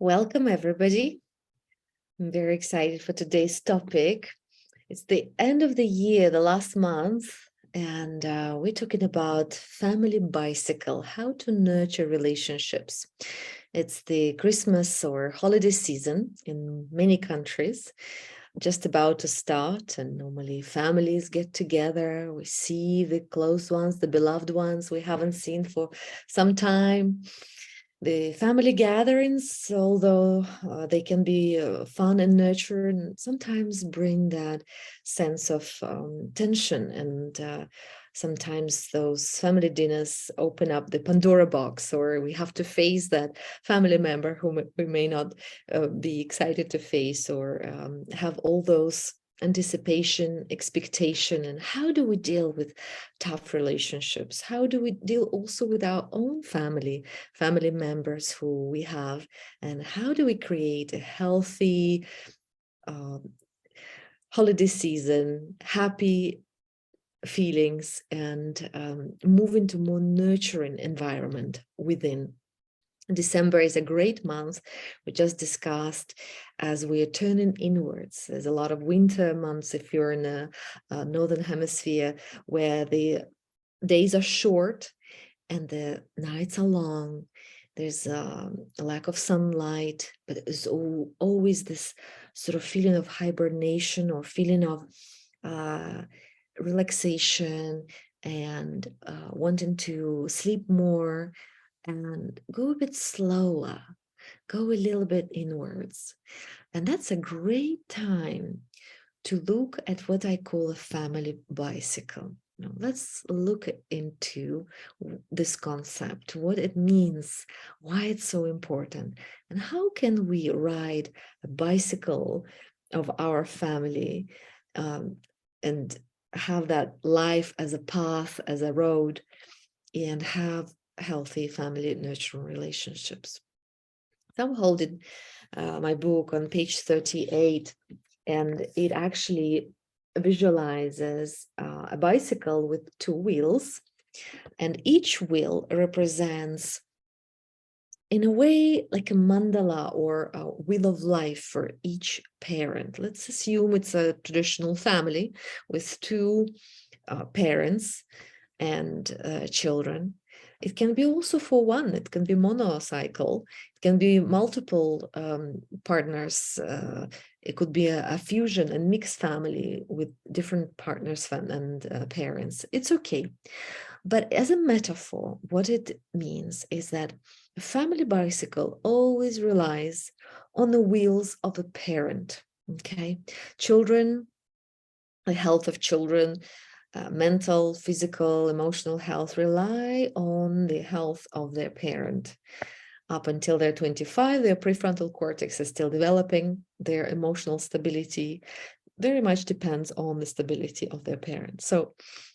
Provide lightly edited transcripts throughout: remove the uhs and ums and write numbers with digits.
Welcome, everybody. I'm very excited for today's topic. It's the end of the year, the last month, and we're talking about family bicycle, how to nurture relationships. It's the Christmas or holiday season in many countries, just about to start, and normally families get together. We see the close ones, the beloved ones we haven't seen for some time. The family gatherings, although they can be fun and nurturing, sometimes bring that sense of tension, and sometimes those family dinners open up the Pandora box, or we have to face that family member whom we may not be excited to face, or have all those anticipation, expectation. And how do we deal with tough relationships? How do we deal also with our own family members who we have, and how do we create a healthy holiday season, happy feelings, and move into more nurturing environment within. December is a great month. We just discussed as we are turning inwards. There's a lot of winter months if you're in the northern hemisphere, where the days are short and the nights are long. There's a lack of sunlight, but there's always this sort of feeling of hibernation, or feeling of relaxation, and wanting to sleep more and go a bit slower, go a little bit inwards. And that's a great time to look at what I call a family bicycle. Now, let's look into this concept, what it means, why it's so important, and how can we ride a bicycle of our family and have that life as a path, as a road, and have healthy family nurturing relationships. So I'm holding my book on page 38, and it actually visualizes a bicycle with two wheels, and each wheel represents, in a way, like a mandala or a wheel of life for each parent. Let's assume it's a traditional family with two parents and children. It can be also for one. It can be monocycle. It can be multiple partners. It could be a fusion, a mixed family with different partners and parents. It's okay. But as a metaphor, what it means is that a family bicycle always relies on the wheels of a parent. Okay, children, the health of children, mental, physical, emotional health rely on the health of their parent. Up until they're 25, their prefrontal cortex is still developing. Their emotional stability very much depends on the stability of their parents. So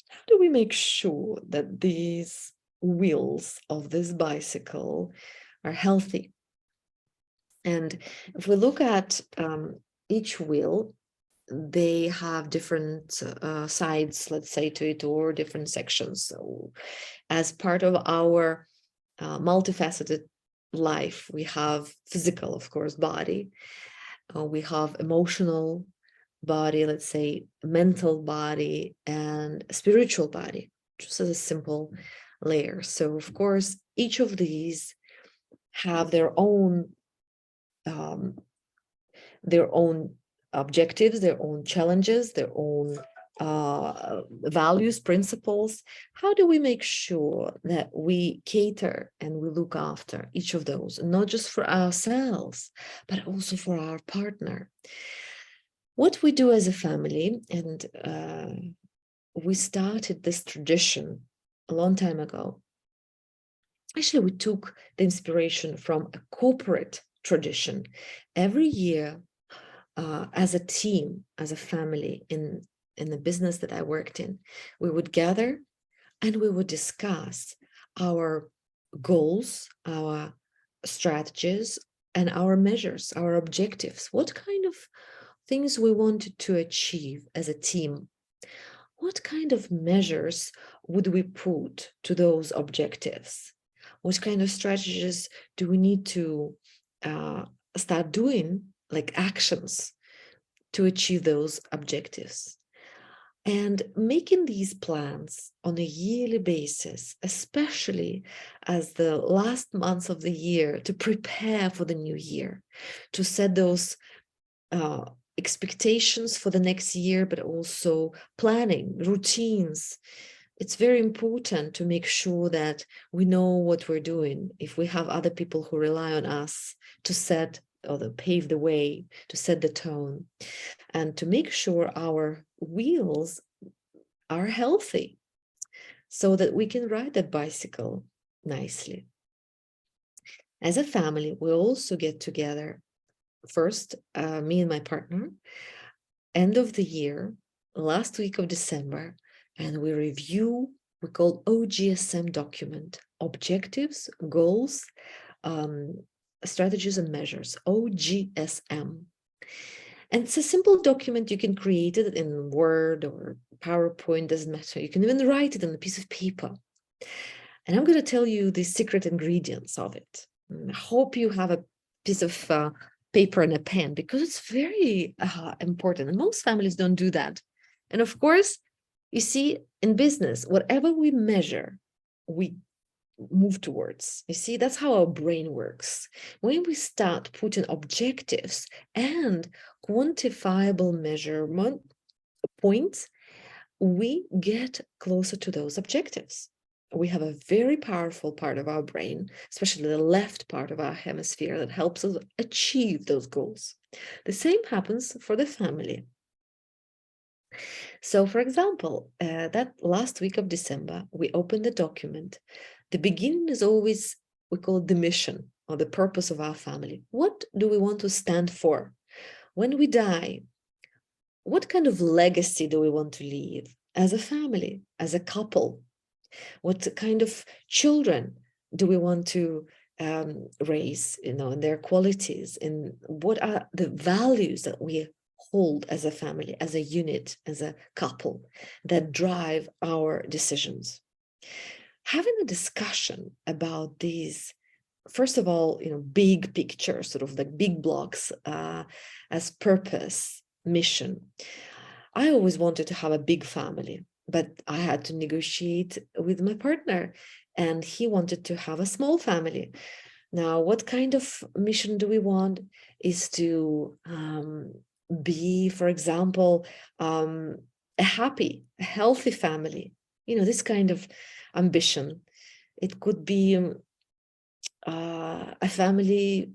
how do we make sure that these wheels of this bicycle are healthy? And if we look at each wheel, they have different sides, let's say, to it, or different sections. So as part of our multifaceted life, we have physical, of course, body. We have emotional body, let's say mental body, and spiritual body, just as a simple layer. So of course, each of these have their own objectives, their own challenges, their own values, principles. How do we make sure that we cater and we look after each of those, not just for ourselves, but also for our partner? What we do as a family, and we started this tradition a long time ago. Actually, we took the inspiration from a corporate tradition. Every year, as a team, as a family, in the business that I worked in, we would gather and we would discuss our goals, our strategies, and our measures, our objectives. What kind of things we wanted to achieve as a team? What kind of measures would we put to those objectives? What kind of strategies do we need to start doing like actions to achieve those objectives. And making these plans on a yearly basis, especially as the last months of the year, to prepare for the new year, to set those expectations for the next year, but also planning, routines. It's very important to make sure that we know what we're doing. If we have other people who rely on us to set or to pave the way, to set the tone, and to make sure our wheels are healthy so that we can ride that bicycle nicely. As a family, we also get together first, me and my partner, end of the year, last week of December, and we review, we call OGSM document, objectives, goals, strategies and measures, OGSM. And it's a simple document. You can create it in Word or PowerPoint, doesn't matter. You can even write it on a piece of paper. And I'm going to tell you the secret ingredients of it. I hope you have a piece of paper and a pen, because it's very important. And most families don't do that. And of course, you see, in business, whatever we measure, we move towards. You see, that's how our brain works. When we start putting objectives and quantifiable measurement points, we get closer to those objectives. We have a very powerful part of our brain, especially the left part of our hemisphere, that helps us achieve those goals. The same happens for the family. So, for example, that last week of December, we opened the document. The beginning is always, we call it the mission or the purpose of our family. What do we want to stand for? When we die, what kind of legacy do we want to leave as a family, as a couple? What kind of children do we want to raise, and their qualities? And what are the values that we hold as a family, as a unit, as a couple, that drive our decisions? Having a discussion about these, first of all, big picture, sort of like big blocks as purpose, mission. I always wanted to have a big family, but I had to negotiate with my partner, and he wanted to have a small family. Now, what kind of mission do we want? Is to be, for example, a happy, a healthy family. This kind of ambition. It could be a family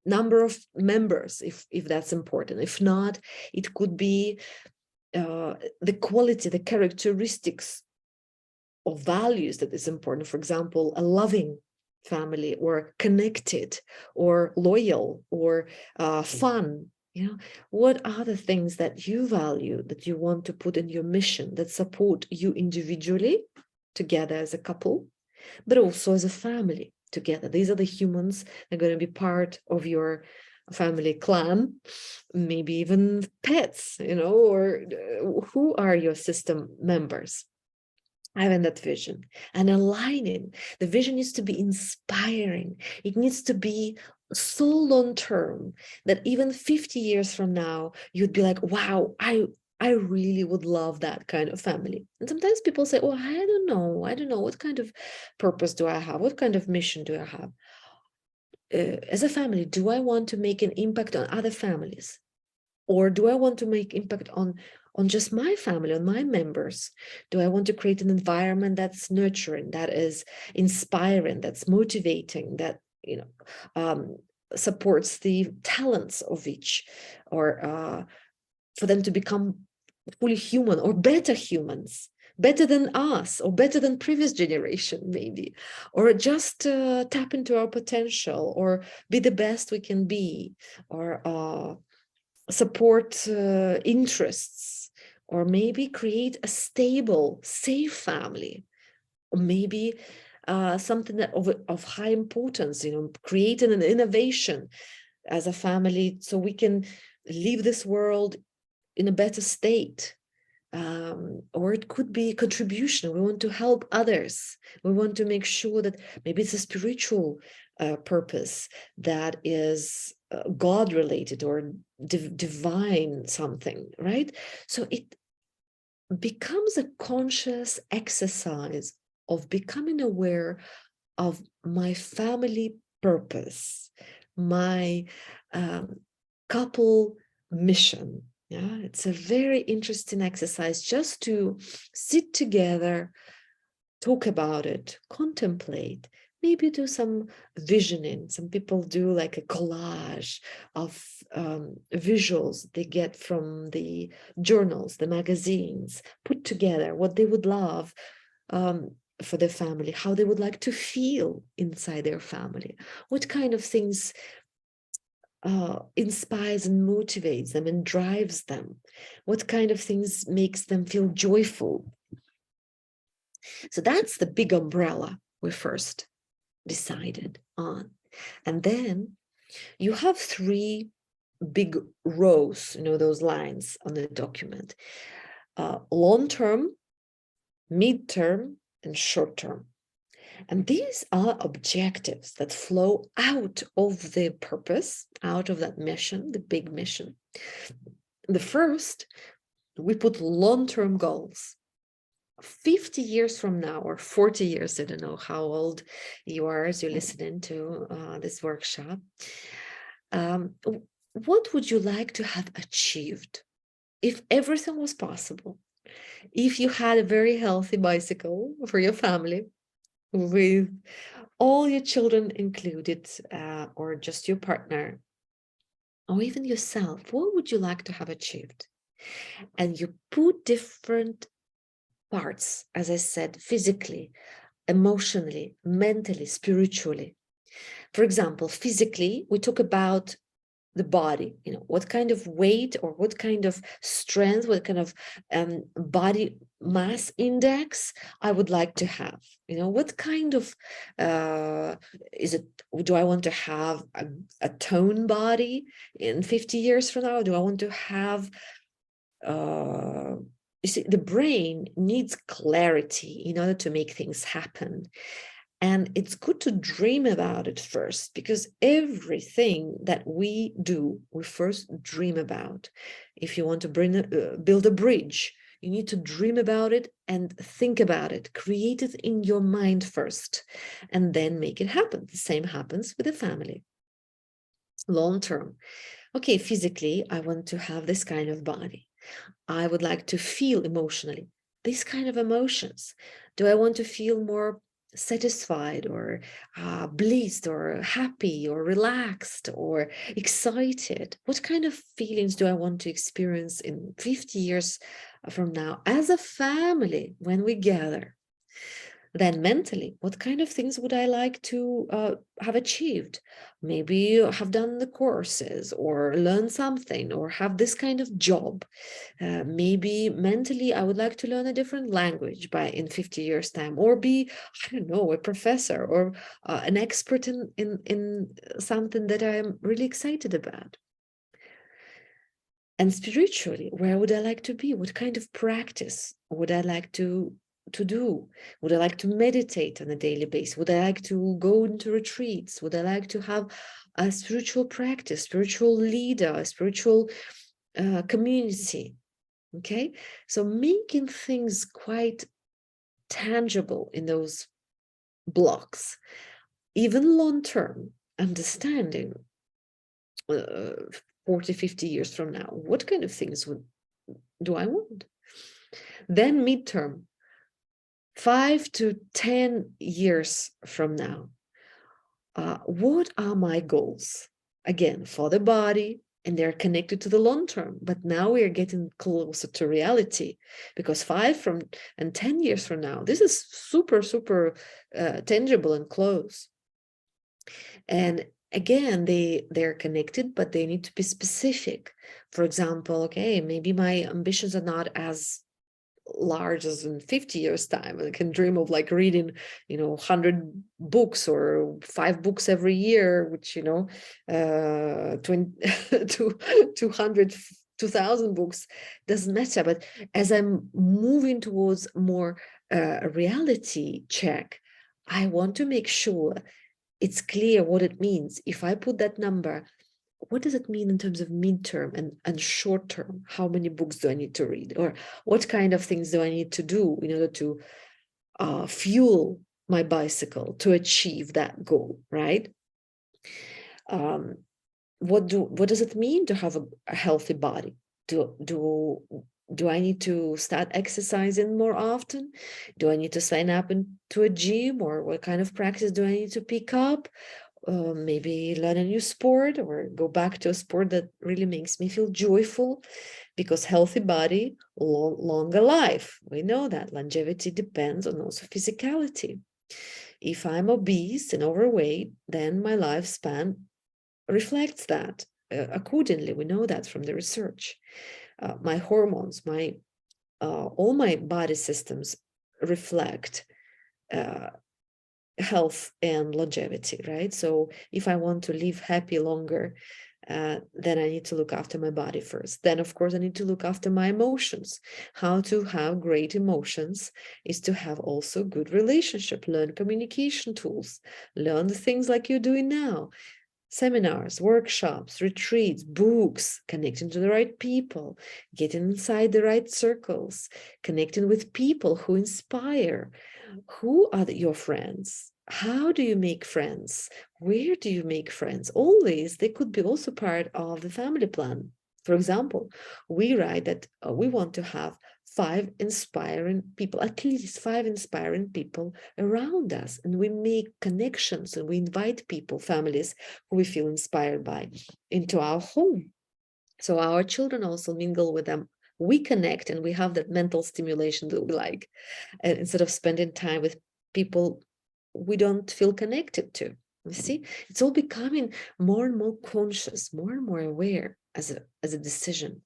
number of members, if that's important. If not, it could be the quality, the characteristics of values that is important. For example, a loving family, or connected, or loyal, or fun. What are the things that you value, that you want to put in your mission, that support you individually, together as a couple, but also as a family together? These are the humans that are going to be part of your family clan, maybe even pets, or who are your system members. Having that vision and aligning. The vision needs to be inspiring. It needs to be so long term that even 50 years from now, you'd be like, wow, I really would love that kind of family. And sometimes people say, oh, I don't know. What kind of purpose do I have? What kind of mission do I have? As a family, do I want to make an impact on other families? Or do I want to make impact on just my family, on my members? Do I want to create an environment that's nurturing, that is inspiring, that's motivating, that supports the talents of each, or for them to become fully human, or better humans, better than us, or better than previous generation, maybe, or just tap into our potential, or be the best we can be, or support interests, or maybe create a stable, safe family, or maybe something that of high importance, creating an innovation as a family, so we can leave this world in a better state. Or it could be contribution. We want to help others. We want to make sure that maybe it's a spiritual purpose that is God related or divine something, right? So it becomes a conscious exercise of becoming aware of my family purpose, my couple mission. Yeah, it's a very interesting exercise just to sit together, talk about it, contemplate, maybe do some visioning. Some people do like a collage of visuals they get from the journals, the magazines, put together what they would love for their family, how they would like to feel inside their family, what kind of things inspires and motivates them and drives them, what kind of things makes them feel joyful. So that's the big umbrella we first decided on. And then you have 3 big rows, those lines on the document: long-term, mid-term, and short-term. And these are objectives that flow out of the purpose, out of that mission, the big mission. The first, we put long-term goals. 50 years from now, or 40 years, I don't know how old you are as you're listening to this workshop. What would you like to have achieved if everything was possible? If you had a very healthy bicycle for your family, with all your children included, or just your partner, or even yourself, what would you like to have achieved? And you put different parts, as I said, physically, emotionally, mentally, spiritually. For example, physically, we talk about the body, what kind of weight or what kind of strength, what kind of body mass index I would like to have. What kind of do I want to have a toned body in 50 years from now? Do I want to have you see, the brain needs clarity in order to make things happen. And it's good to dream about it first, because everything that we do, we first dream about. If you want to build a bridge, you need to dream about it and think about it, create it in your mind first, and then make it happen. The same happens with a family. Long term. Okay, physically, I want to have this kind of body. I would like to feel emotionally these kind of emotions. Do I want to feel more satisfied or blissed or happy or relaxed or excited? What kind of feelings do I want to experience in 50 years from now as a family when we gather? Then mentally, what kind of things would I like to have achieved? Maybe have done the courses or learn something or have this kind of job. Maybe mentally, I would like to learn a different language in 50 years time, or be, I don't know, a professor or an expert in something that I'm really excited about. And spiritually, where would I like to be? What kind of practice would I like to do? Would I like to meditate on a daily basis? Would I like to go into retreats? Would I like to have a spiritual practice, spiritual leader, a spiritual community? Okay, so making things quite tangible in those blocks, even long-term, understanding 40, 50 years from now, what kind of things do I want? Then midterm, 5 to 10 years from now, what are my goals? Again, for the body, and they're connected to the long term, but now we are getting closer to reality, because 5 and 10 years from now, this is super, super tangible and close. And again, they're connected, but they need to be specific. For example, okay, maybe my ambitions are not as large as in 50 years time. I can dream of like reading 100 books or 5 books every year, which 200 2,000 books, doesn't matter. But as I'm moving towards more a reality check, I want to make sure it's clear what it means. If I put that number what does it mean in terms of midterm and short term? How many books do I need to read? Or what kind of things do I need to do in order to fuel my bicycle to achieve that goal, right? What does it mean to have a healthy body? Do I need to start exercising more often? Do I need to sign up into a gym, or what kind of practice do I need to pick up? Maybe learn a new sport or go back to a sport that really makes me feel joyful, because healthy body, longer life. We know that longevity depends on also physicality. If I'm obese and overweight, then my lifespan reflects that accordingly. We know that from the research. My hormones, all my body systems reflect health and longevity, right? So if I want to live happy longer, then I need to look after my body first. Then, of course, I need to look after my emotions. How to have great emotions is to have also good relationship, learn communication tools, learn the things like you're doing now. Seminars, workshops, retreats, books, connecting to the right people, getting inside the right circles, connecting with people who inspire. Who are your friends? How do you make friends? Where do you make friends? All these, they could be also part of the family plan. For example, we write that we want to have 5 inspiring people, at least 5 inspiring people around us. And we make connections and we invite people, families who we feel inspired by, into our home. So our children also mingle with them. We connect and we have that mental stimulation that we like, instead of spending time with people we don't feel connected to. You see, it's all becoming more and more conscious, more and more aware as a decision.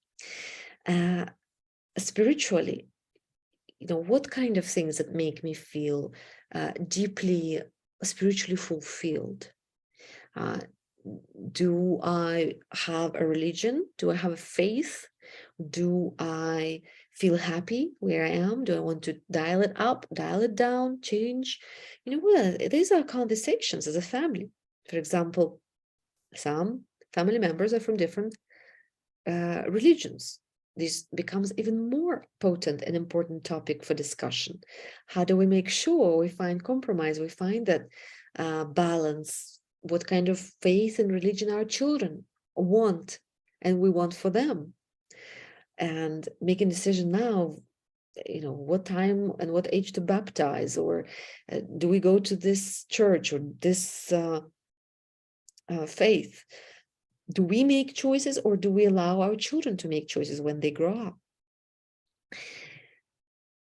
Spiritually, what kind of things that make me feel deeply spiritually fulfilled? Do I have a religion? Do I have a faith? Do I feel happy where I am? Do I want to dial it up, dial it down, change? Well, these are conversations as a family. For example, some family members are from different religions. This becomes even more potent and important topic for discussion. How do we make sure we find compromise? We find that balance. What kind of faith and religion our children want and we want for them? And making a decision now, what time and what age to baptize, or do we go to this church or this faith? Do we make choices, or do we allow our children to make choices when they grow up?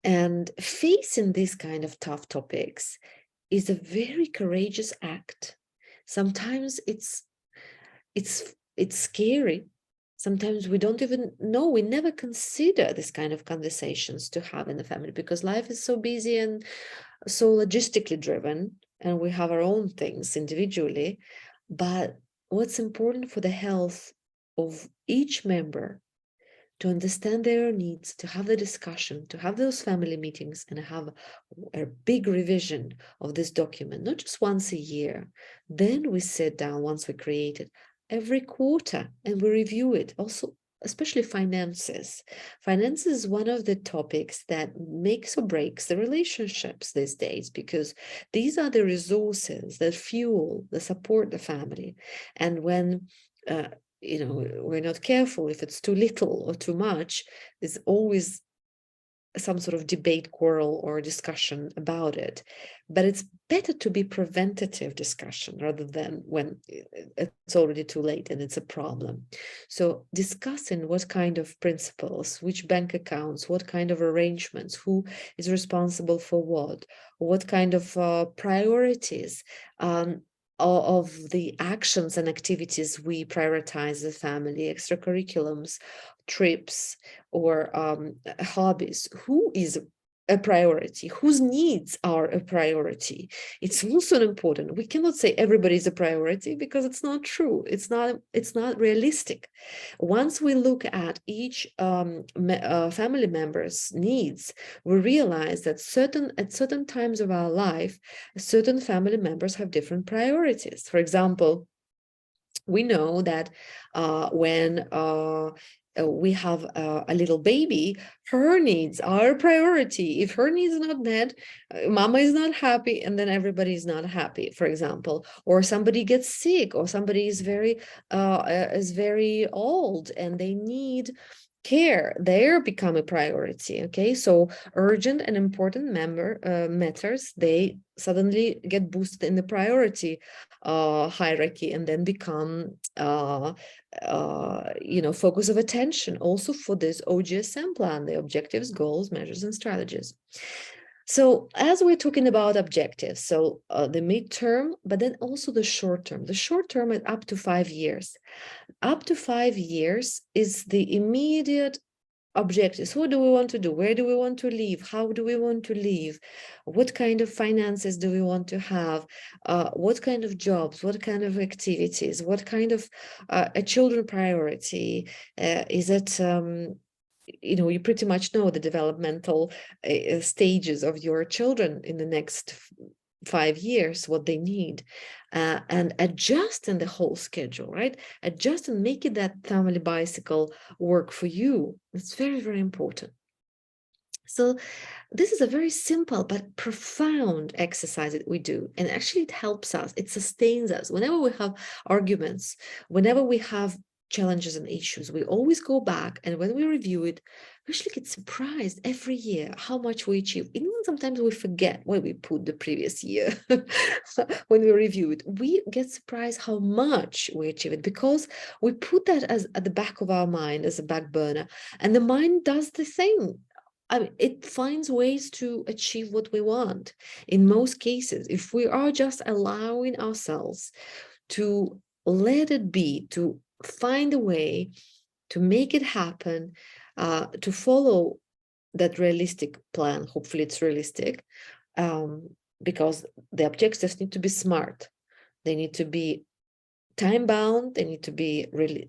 And facing these kind of tough topics is a very courageous act. Sometimes it's scary. Sometimes we don't even know, we never consider this kind of conversations to have in the family, because life is so busy and so logistically driven, and we have our own things individually. But what's important for the health of each member, to understand their needs, to have the discussion, to have those family meetings, and have a big revision of this document, not just once a year. Then we sit down, once we create it, every quarter, and we review it. Also, especially finances. Finances is one of the topics that makes or breaks the relationships these days, because these are the resources that fuel, that support the family. And when we're not careful, if it's too little or too much, there's always some sort of debate, quarrel, or discussion about it. But it's better to be preventative discussion rather than when it's already too late and it's a problem. So discussing what kind of principles, which bank accounts, what kind of arrangements, who is responsible for what kind of priorities, of the actions and activities we prioritize as a family, extracurriculums, trips, or hobbies. Who is a priority? Whose needs are a priority? It's also important. We cannot say everybody is a priority, because it's not true. It's not realistic. Once we look at each family member's needs, we realize that at certain times of our life, certain family members have different priorities. For example, We know that when we have a little baby, her needs are a priority. If her needs are not met, mama is not happy, and then everybody is not happy, for example. Or somebody gets sick, or somebody is very old and they need care, there become a priority. Okay, so urgent and important matters, they suddenly get boosted in the priority hierarchy, and then become focus of attention also for this OGSM plan, the objectives, goals, measures, and strategies. So as we're talking about objectives, so the midterm, but then also the short term is up to 5 years. Up to 5 years is the immediate objectives. What do we want to do? Where do we want to live? How do we want to live? What kind of finances do we want to have? What kind of jobs? What kind of activities? What kind of a children priority? Is it you pretty much know the developmental stages of your children in the next 5 years, what they need, and adjust in the whole schedule, right? Adjust and make it that family bicycle work for you. It's very, very important. So this is a very simple but profound exercise that we do. And actually it helps us, it sustains us. Whenever we have arguments, whenever we have challenges and issues, we always go back, and when we review it, we actually get surprised every year how much we achieve. Even sometimes we forget where we put the previous year. When we review it, we get surprised how much we achieve it, because we put that as at the back of our mind as a back burner, and the mind does the thing. I mean, it finds ways to achieve what we want. In most cases, if we are just allowing ourselves to let it be, to find a way to make it happen, to follow that realistic plan. Hopefully it's realistic, because the objectives need to be smart. They need to be time bound. They need to be really,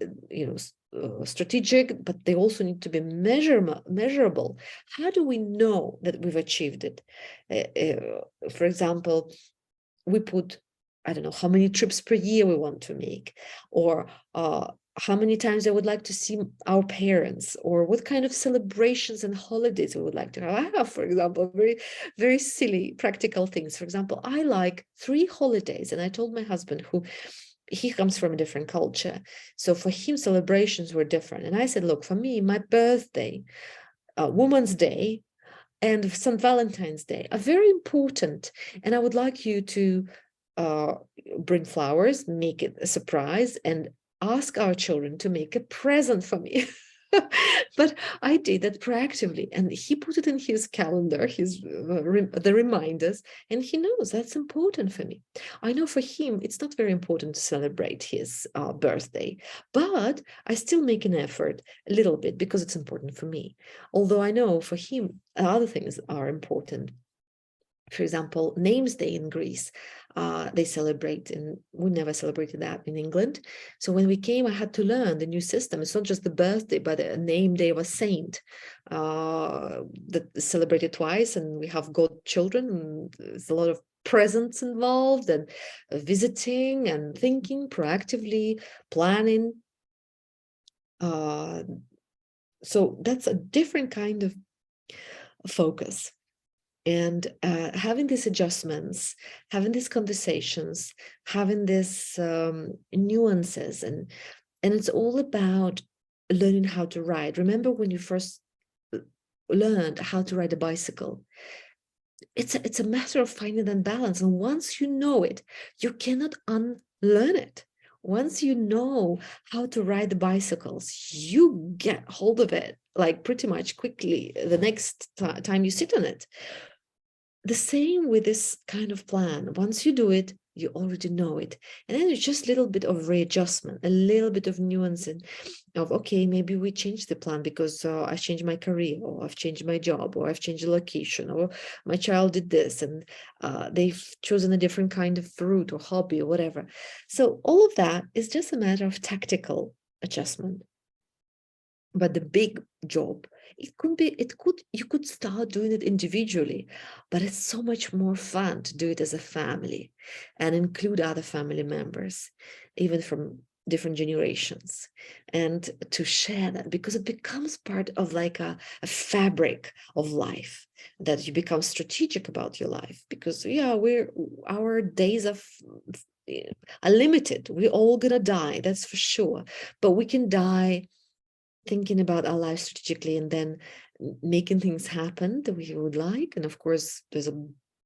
strategic, but they also need to be measurable. How do we know that we've achieved it? For example, we put, I don't know, how many trips per year we want to make, or how many times I would like to see our parents, or what kind of celebrations and holidays we would like to have. I have, for example, very, very silly practical things. For example, I like 3 holidays, and I told my husband, who he comes from a different culture, so for him celebrations were different. And I said, look, for me, my birthday, Women's Day, and St. Valentine's Day are very important, and I would like you to bring flowers, make it a surprise, and ask our children to make a present for me. But I did that proactively, and he put it in his calendar, the reminders, and he knows that's important for me. I know for him it's not very important to celebrate his birthday, but I still make an effort a little bit because it's important for me. Although I know for him other things are important. For example, Names Day in Greece, they celebrate, and we never celebrated that in England. So when we came, I had to learn the new system. It's not just the birthday, but a name day of a saint that is celebrated twice, and we have godchildren, and there's a lot of presents involved, and visiting and thinking proactively, planning. So that's a different kind of focus. And having these adjustments, having these conversations, having these nuances, and it's all about learning how to ride. Remember when you first learned how to ride a bicycle? It's a matter of finding that balance, and once you know it, you cannot unlearn it. Once you know how to ride the bicycles, you get hold of it like pretty much quickly the next time you sit on it. The same with this kind of plan. Once you do it, you already know it. And then it's just a little bit of readjustment, a little bit of nuancing of, okay, maybe we changed the plan because I've changed my career, or I've changed my job, or I've changed the location, or my child did this, and they've chosen a different kind of route or hobby or whatever. So all of that is just a matter of tactical adjustment. But the big job, you could start doing it individually, but it's so much more fun to do it as a family and include other family members, even from different generations, and to share that, because it becomes part of like a fabric of life, that you become strategic about your life, because yeah, our days are limited. We're all gonna die, that's for sure, but we can die thinking about our life strategically, and then making things happen that we would like. And of course, there's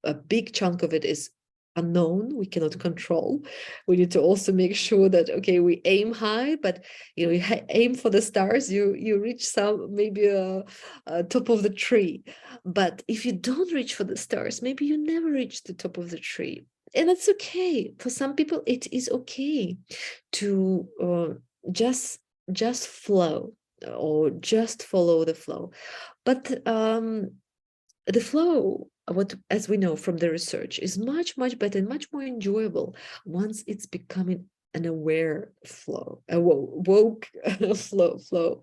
a big chunk of it is unknown, we cannot control. We need to also make sure that, okay, we aim high, but you aim for the stars, you reach some, maybe a top of the tree. But if you don't reach for the stars, maybe you never reach the top of the tree, and it's okay. For some people, it is okay to just flow, or just follow the flow. But the flow, as we know from the research, is much better and much more enjoyable once it's becoming an aware flow, a woke flow. So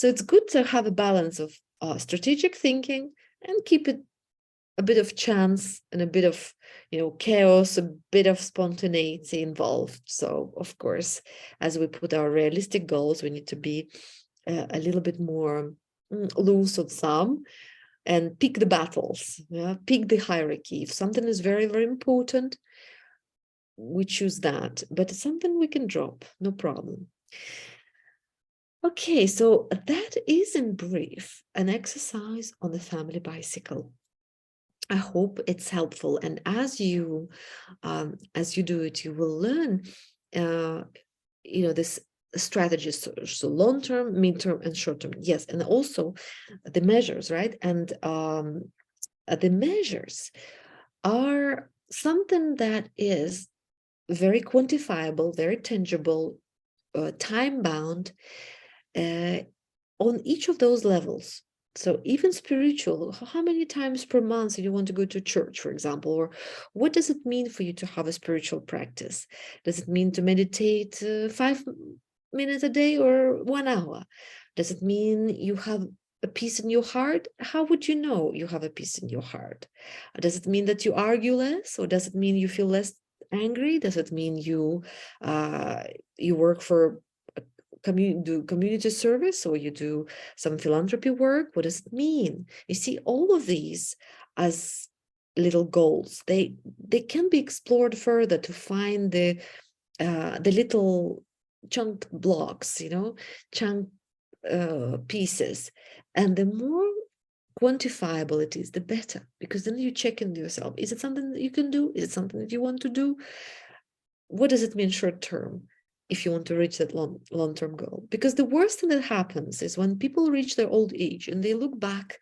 it's good to have a balance of strategic thinking, and keep it a bit of chance and a bit of chaos, a bit of spontaneity involved. So of course, as we put our realistic goals, we need to be a little bit more loose on some, and pick the battles, pick the hierarchy. If something is very important, we choose that, but it's something we can drop, no problem. Okay, so that is in brief an exercise on the family bicycle. I hope it's helpful, and as you do it, you will learn this strategies, so long-term, mid-term, and short-term. Yes, and also the measures, right? And the measures are something that is very quantifiable, very tangible, time-bound, on each of those levels. So even spiritual, how many times per month do you want to go to church, for example? Or what does it mean for you to have a spiritual practice? Does it mean to meditate 5 minutes a day or 1 hour? Does it mean you have a peace in your heart? How would you know you have a peace in your heart? Does it mean that you argue less, or does it mean you feel less angry? Does it mean you work for do community service, or you do some philanthropy work? What does it mean? You see, all of these as little goals, they can be explored further to find the little chunk blocks, chunk pieces, and the more quantifiable it is, the better, because then you check in yourself, is it something that you can do? Is it something that you want to do? What does it mean short term, if you want to reach that long-term goal? Because the worst thing that happens is when people reach their old age and they look back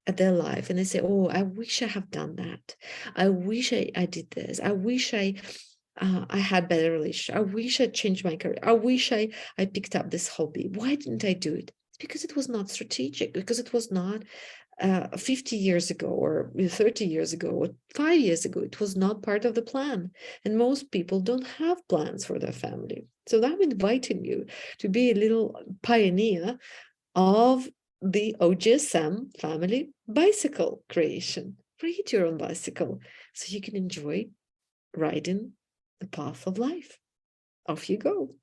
at their life and they say, oh, I wish I have done that. I wish I did this. I wish I had better relationship. I wish I changed my career. I wish I picked up this hobby. Why didn't I do it? It's because it was not strategic, because it was not 50 years ago, or 30 years ago, or 5 years ago. It was not part of the plan. And most people don't have plans for their family. So I'm inviting you to be a little pioneer of the OGSM family bicycle creation. Create your own bicycle so you can enjoy riding the path of life. Off you go.